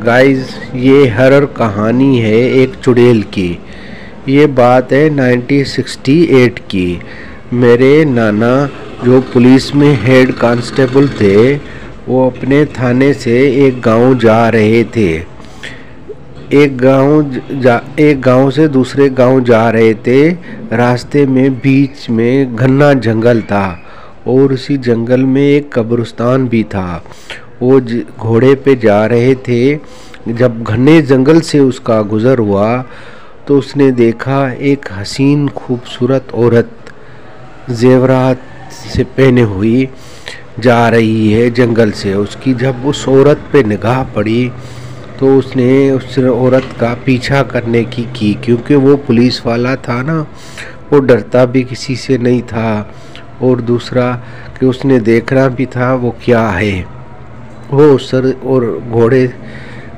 Guys, ये horror कहानी है एक चुड़ैल की। ये बात है 1968 की। मेरे नाना जो पुलिस में हेड कांस्टेबल थे, वो अपने थाने से एक गांव जा रहे थे। एक गांव से दूसरे गांव जा रहे थे। रास्ते में बीच में घना जंगल था और उसी जंगल में एक कब्रिस्तान भी था। वो घोड़े पे जा रहे थे। जब घने जंगल से उसका गुजर हुआ तो उसने देखा एक हसीन खूबसूरत औरत जेवरात से पहने हुई जा रही है जंगल से। उसकी जब उस औरत पे निगाह पड़ी तो उसने उस औरत का पीछा करने की क्योंकि वो पुलिस वाला था ना, वो डरता भी किसी से नहीं था। और दूसरा कि उसने देखना भी था वो क्या है। वो सर और घोड़े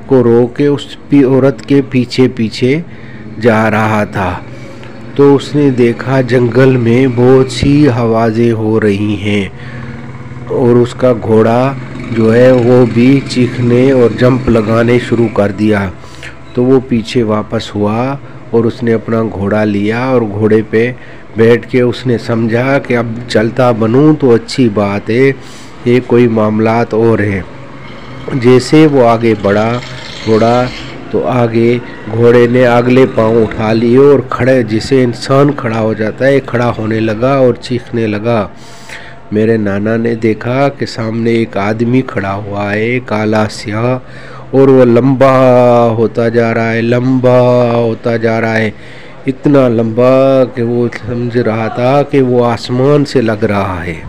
को रोक के उस औरत के पीछे पीछे जा रहा था। तो उसने देखा जंगल में बहुत सी आवाज़ें हो रही हैं और उसका घोड़ा जो है वो भी चीखने और जंप लगाने शुरू कर दिया। तो वो पीछे वापस हुआ और उसने अपना घोड़ा लिया और घोड़े पे बैठ के उसने समझा कि अब चलता बनूं तो अच्छी बात है, ये कोई मामलात और है। जैसे वो आगे बढ़ा घोड़ा तो आगे घोड़े ने अगले पाँव उठा लिए और खड़े, जिसे इंसान खड़ा हो जाता है, खड़ा होने लगा और चीखने लगा। मेरे नाना ने देखा कि सामने एक आदमी खड़ा हुआ है, काला स्याह, और वो लंबा होता जा रहा है, लंबा होता जा रहा है, इतना लंबा कि वो समझ रहा था कि वो आसमान से लग रहा है।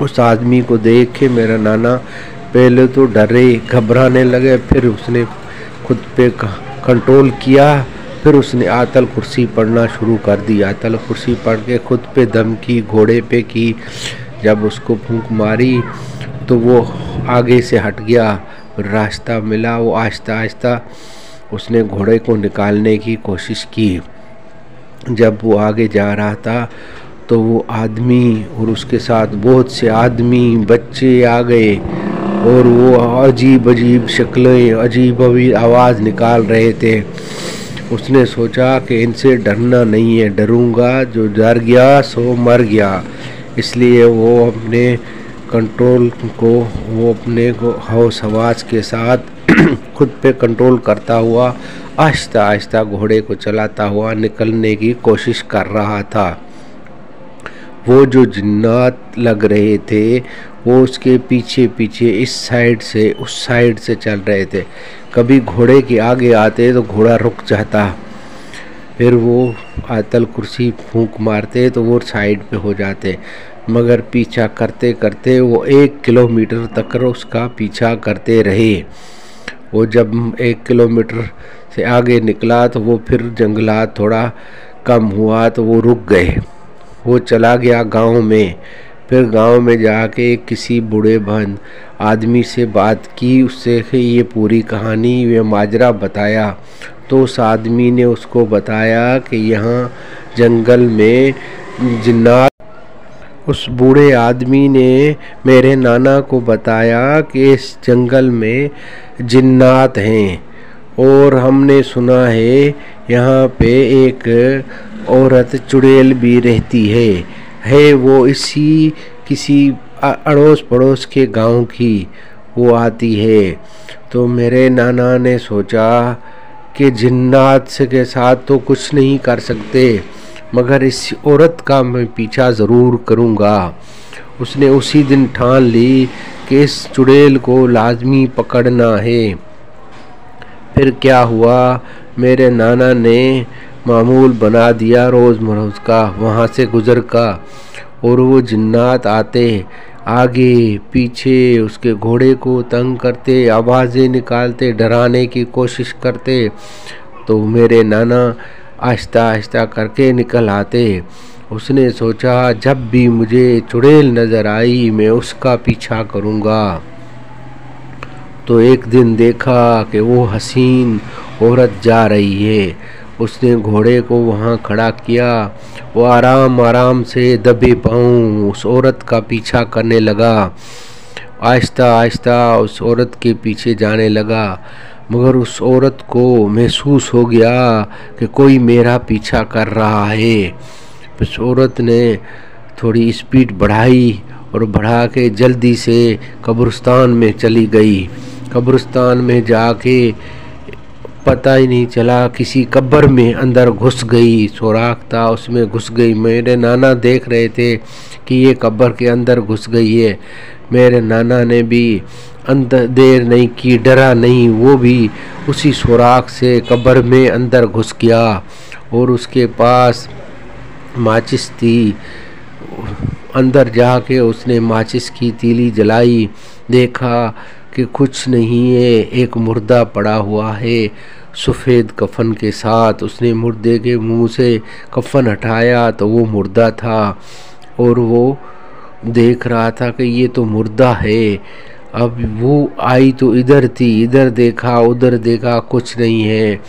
उस आदमी को देख के मेरा नाना पहले तो डरे, घबराने लगे। फिर उसने खुद पे कंट्रोल किया। फिर उसने आयतल कुर्सी पढ़ना शुरू कर दी। आयतल कुर्सी पढ़ के खुद पे दम की, घोड़े पे की। जब उसको फूंक मारी तो वो आगे से हट गया, रास्ता मिला। वो आहिस्ता आहिस्ता उसने घोड़े को निकालने की कोशिश की। जब वो आगे जा रहा था तो वो आदमी और उसके साथ बहुत से आदमी बच्चे आ गए और वो अजीब अजीब शक्लें, अजीब अजीब आवाज़ निकाल रहे थे। उसने सोचा कि इनसे डरना नहीं है, डरूंगा जो डर गया सो मर गया। इसलिए वो अपने कंट्रोल को, वो अपने को हौस हवास के साथ खुद पे कंट्रोल करता हुआ आहिस्ता आहिस्ता घोड़े को चलाता हुआ निकलने की कोशिश कर रहा था। वो जो जिन्नात लग रहे थे वो उसके पीछे पीछे इस साइड से उस साइड से चल रहे थे। कभी घोड़े के आगे आते तो घोड़ा रुक जाता, फिर वो आयतल कुर्सी फूंक मारते तो वो साइड पे हो जाते। मगर पीछा करते करते वो 1 किलोमीटर तक उसका पीछा करते रहे। वो जब 1 किलोमीटर से आगे निकला तो वो फिर जंगलात थोड़ा कम हुआ तो वो रुक गए। वो चला गया गांव में। फिर गांव में जाके किसी बूढ़े भन आदमी से बात की, उससे ये पूरी कहानी, ये माजरा बताया। तो उस आदमी ने उसको बताया कि यहाँ जंगल में जिन्नात। उस बूढ़े आदमी ने मेरे नाना को बताया कि इस जंगल में जिन्नात हैं और हमने सुना है यहाँ पे एक औरत चुड़ैल भी रहती है वो इसी किसी अड़ोस पड़ोस के गांव की वो आती है। तो मेरे नाना ने सोचा कि जिन्नात से के साथ तो कुछ नहीं कर सकते, मगर इस औरत का मैं पीछा ज़रूर करूँगा। उसने उसी दिन ठान ली कि इस चुड़ैल को लाजमी पकड़ना है। फिर क्या हुआ, मेरे नाना ने मामूल बना दिया रोज़मर्रा का वहाँ से गुज़र का, और वो जिन्नात आते आगे पीछे उसके घोड़े को तंग करते, आवाज़ें निकालते, डराने की कोशिश करते। तो मेरे नाना आहिस्ता आहिस्ता करके निकल आते। उसने सोचा जब भी मुझे चुड़ैल नज़र आई मैं उसका पीछा करूँगा। तो एक दिन देखा कि वो हसीन औरत जा रही है। उसने घोड़े को वहाँ खड़ा किया। वो आराम आराम से दबे पाँव उस औरत का पीछा करने लगा। आहिस्ता आहिस्ता उस औरत के पीछे जाने लगा, मगर उस औरत को महसूस हो गया कि कोई मेरा पीछा कर रहा है। उस औरत ने थोड़ी स्पीड बढ़ाई और बढ़ा के जल्दी से कब्रिस्तान में चली गई। कब्रिस्तान में जाके पता ही नहीं चला, किसी कब्र में अंदर घुस गई, सुराख था उसमें घुस गई। मेरे नाना देख रहे थे कि ये कब्र के अंदर घुस गई है। मेरे नाना ने भी अंदर देर नहीं की, डरा नहीं, वो भी उसी सुराख से कब्र में अंदर घुस गया और उसके पास माचिस थी। अंदर जाके उसने माचिस की तीली जलाई, देखा कि कुछ नहीं है, एक मुर्दा पड़ा हुआ है सफ़ेद कफन के साथ। उसने मुर्दे के मुंह से कफन हटाया तो वो मुर्दा था और वो देख रहा था कि ये तो मुर्दा है। अब वो आई तो इधर थी, इधर देखा उधर देखा, कुछ नहीं है।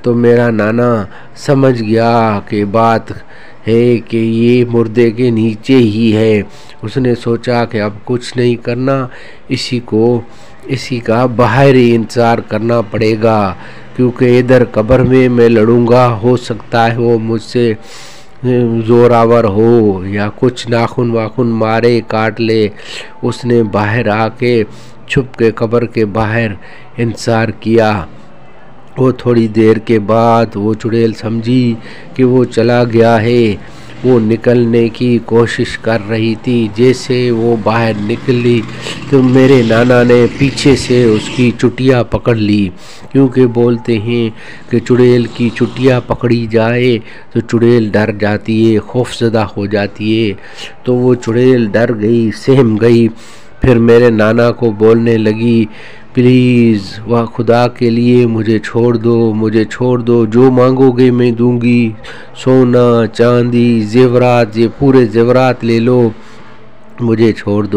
तो मेरा नाना समझ गया कि बात है कि ये मुर्दे के नीचे ही है। उसने सोचा कि अब कुछ नहीं करना, इसी का बाहर ही इंतज़ार करना पड़ेगा, क्योंकि इधर कब्र में मैं लड़ूंगा, हो सकता है वो मुझसे ज़ोरावर हो या कुछ नाखून वाखून मारे काट ले। उसने बाहर आके छुप के कब्र के बाहर इंतज़ार किया। वो थोड़ी देर के बाद वो चुड़ैल समझी कि वो चला गया है। वो निकलने की कोशिश कर रही थी। जैसे वो बाहर निकली तो मेरे नाना ने पीछे से उसकी चुटिया पकड़ ली, क्योंकि बोलते हैं कि चुड़ैल की चुटिया पकड़ी जाए तो चुड़ैल डर जाती है, खौफज़दा हो जाती है। तो वो चुड़ैल डर गई, सहम गई। फिर मेरे नाना को बोलने लगी, प्लीज़ वाह खुदा के लिए मुझे छोड़ दो, जो मांगोगे मैं दूंगी, सोना चांदी जेवरात, ये पूरे जेवरात ले लो, मुझे छोड़ दो।